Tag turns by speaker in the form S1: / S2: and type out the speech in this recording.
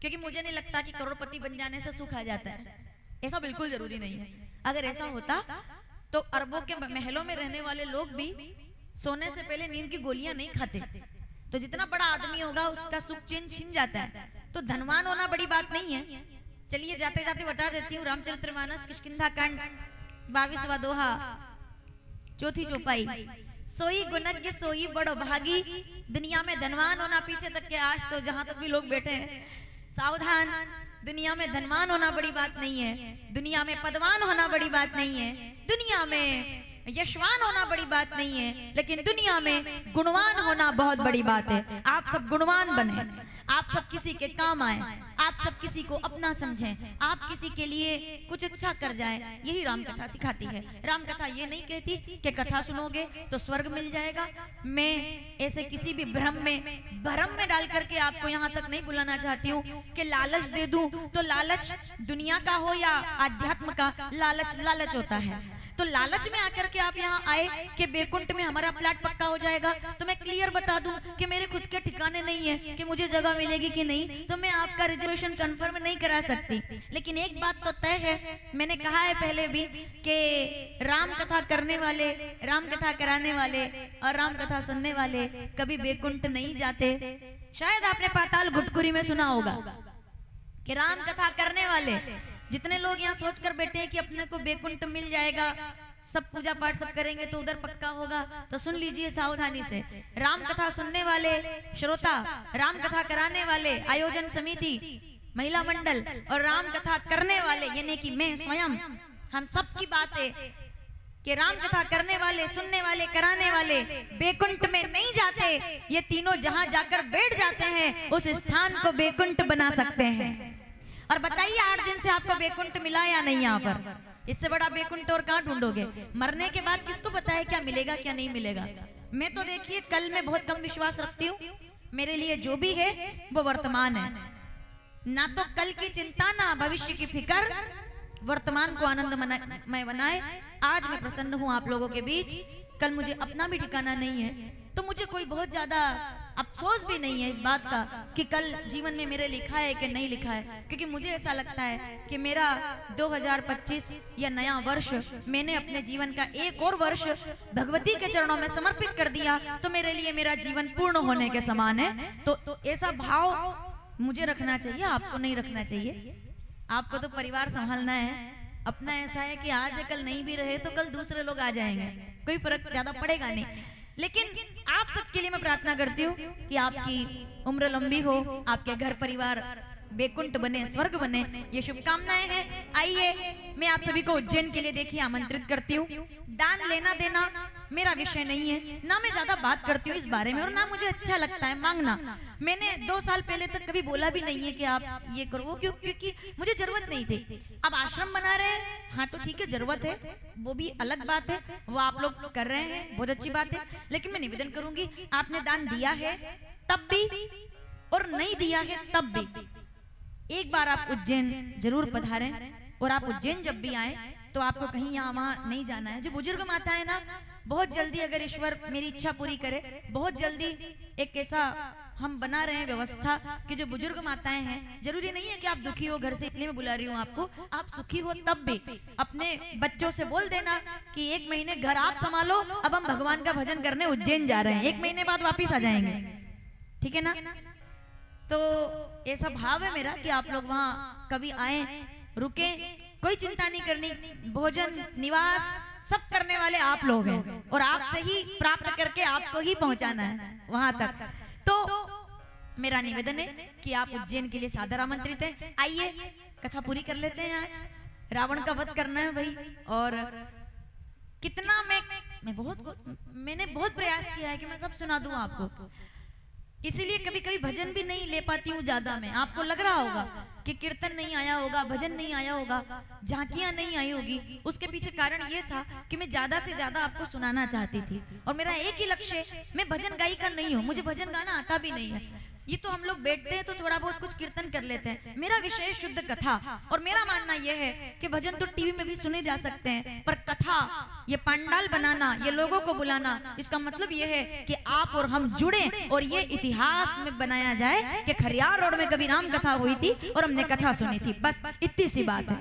S1: क्योंकि मुझे नहीं लगता कि करोड़पति बन जाने से सुख आ जाता है, ऐसा बिल्कुल जरूरी नहीं है। अगर ऐसा होता तो अरबों के महलों में रहने वाले लोग भी सोने से पहले नींद की गोलियां नहीं खाते। तो जितना बड़ा आदमी होगा उसका सुख चैन छिन जाता है। तो धनवान होना बड़ी बात नहीं है। चलिए जाते जाते बता देती हूँ, रामचरितमानस किष्किंधा कांड 22वां दोहा, चौथी चौपाई। सोई गुणज्ञ सोई बड़ो भागी, दुनिया में धनवान होना पीछे तक के आज तो जहां तक भी लोग बैठे हैं सावधान, दुनिया में धनवान होना बड़ी बात नहीं है, दुनिया में पदवान होना बड़ी बात नहीं है, दुनिया में यशवान होना बड़ी बात नहीं है, लेकिन दुनिया में गुणवान होना बहुत बड़ी बात है। आप सब गुणवान बने, आप सब किसी के काम आए, आप सब किसी को अपना समझें, आप किसी के लिए कुछ अच्छा कर जाए, यही राम कथा सिखाती है। राम कथा ये नहीं कहती कि कथा सुनोगे तो स्वर्ग मिल जाएगा। मैं ऐसे किसी भी भ्रम में डाल करके आपको यहाँ तक नहीं बुलाना चाहती हूँ कि लालच दे दूं। तो लालच दुनिया का हो या आध्यात्म का, लालच होता है। तो लालच में आकर के आप यहाँ आए कि बैकुंठ में हमारा प्लाट पक्का हो जाएगा, तो मैं क्लियर बता दूं कि मेरे खुद के ठिकाने नहीं है कि मुझे जगह मिलेगी कि नहीं, तो मैं आपका रिजर्वेशन कंफर्म नहीं करा सकती। लेकिन एक बात तो तय है, मैंने कहा है पहले भी कि राम कथा करने वाले, राम कथा कराने वाले और राम कथा सुनने वाले कभी बैकुंठ नहीं जाते। शायद आपने पाताल घुटकुरी में सुना होगा कि राम कथा करने वाले जितने लोग यहाँ सोच कर बैठे हैं कि अपने को बैकुंठ मिल जाएगा, सब पूजा पाठ सब करेंगे तो उधर पक्का होगा, तो सुन लीजिए सावधानी से। राम कथा सुनने वाले श्रोता, राम कथा कराने वाले आयोजन समिति, महिला मंडल और राम कथा करने वाले यानी कि मैं स्वयं, हम सब की बात है कि राम कथा करने वाले, सुनने वाले, कराने वाले बैकुंठ में नहीं जाते। ये तीनों जहां जाकर बैठ जाते हैं उस स्थान को बैकुंठ बना सकते हैं। और बताइए 8 दिन से आपको बैकुंठ मिला या नहीं? यहाँ पर इससे बड़ा बैकुंठ और कहाँ ढूंढोगे? मरने के बाद किसको पता है क्या मिलेगा क्या नहीं मिलेगा। मैं तो देखिए कल में बहुत कम विश्वास रखती हूँ। मेरे लिए जो भी है वो वर्तमान है, ना तो कल की चिंता ना भविष्य की फिक्र, वर्तमान को आनंदमय बनाए। आज मैं प्रसन्न हूँ आप लोगों के बीच, कल मुझे अपना भी ठिकाना नहीं है, तो मुझे कोई बहुत ज्यादा अफसोस भी नहीं है इस बात का कि कल जीवन में मेरे लिखा है कि नहीं लिखा है। क्योंकि मुझे ऐसा लगता है कि मेरा 2025 या नया वर्ष मैंने अपने जीवन का एक और वर्ष भगवती के चरणों में समर्पित कर दिया, तो मेरे लिए मेरा जीवन पूर्ण होने के समान है। तो ऐसा भाव मुझे रखना चाहिए, आपको नहीं रखना चाहिए। आपको तो परिवार संभालना है, अपना ऐसा है कि आज कल नहीं भी रहे तो कल दूसरे लोग आ जाएंगे, कोई फर्क ज्यादा पड़ेगा नहीं। लेकिन आप सबके लिए मैं प्रार्थना करती हूँ कि आपकी उम्र लंबी हो, आपके घर परिवार बैकुंठ बने, स्वर्ग बने, ये शुभकामनाएं हैं। आइए मैं आप सभी को उज्जैन के लिए देखिए आमंत्रित करती हूँ। दान लेना देना मेरा विषय नहीं है, ना मैं ज्यादा बात करती हूँ इस बारे में, और ना मुझे अच्छा लगता है मांगना। मैंने 2 साल पहले तक कभी बोला भी नहीं है कि आप ये करो, क्योंकि मुझे जरूरत नहीं थी। अब आश्रम बना रहे हैं, हाँ तो ठीक है जरूरत है, वो भी अलग बात है, वो आप लोग कर रहे हैं, बहुत अच्छी बात है। लेकिन मैं निवेदन करूंगी, आपने दान दिया है तब भी और नहीं दिया है तब भी, एक बार आप उज्जैन जरूर पधारें। और आप उज्जैन जब भी आए तो आपको कहीं यहाँ वहां नहीं जाना है। जो बुजुर्ग माता है ना, बहुत जल्दी अगर ईश्वर मेरी इच्छा पूरी करे, बहुत जल्दी एक ऐसा हम बना रहे हैं व्यवस्था कि जो बुजुर्ग माताएं हैं, जरूरी नहीं है कि आप दुखी हो घर से इसलिए मैं बुला रही हूँ आपको, आप सुखी हो तब भी अपने बच्चों से बोल देना कि 1 महीने घर आप संभालो, अब हम भगवान का भजन करने उज्जैन जा रहे हैं, 1 महीने बाद वापिस आ जाएंगे, ठीक है ना। तो ऐसा भाव है मेरा कि आप लोग वहाँ कभी आए, रुके, कोई चिंता नहीं करनी, भोजन निवास सब करने वाले आप लोग हैं और आपसे ही प्राप्त करके आपको ही पहुंचाना है वहां तक। तो मेरा निवेदन है कि आप उज्जैन के लिए सादर आमंत्रित हैं। आइए कथा पूरी कर लेते हैं। आज रावण का वध करना है भाई, और कितना मैंने बहुत प्रयास किया है कि मैं सब सुना दूं आपको, इसीलिए कभी कभी भजन भी नहीं ले पाती हूँ ज्यादा। मैं आपको लग रहा होगा कि कीर्तन नहीं आया होगा, भजन नहीं आया होगा, झांकियां नहीं आई होगी, उसके पीछे कारण ये था कि मैं ज्यादा से ज्यादा आपको सुनाना चाहती थी। और मेरा एक ही लक्ष्य, मैं भजन गायिका नहीं हूँ, मुझे भजन गाना आता भी नहीं है, ये तो हम लोग बैठते हैं तो थोड़ा बहुत कुछ कीर्तन कर लेते हैं। मेरा विषय शुद्ध कथा, और मेरा मानना यह है कि भजन तो टीवी में भी सुने जा सकते हैं, पर कथा, ये पंडाल बनाना, ये लोगों को बुलाना, इसका मतलब यह है कि आप और हम जुड़े और ये इतिहास में बनाया जाए कि खरियार रोड में कभी राम कथा हुई थी और हमने कथा सुनी थी। बस इतनी सी बात है।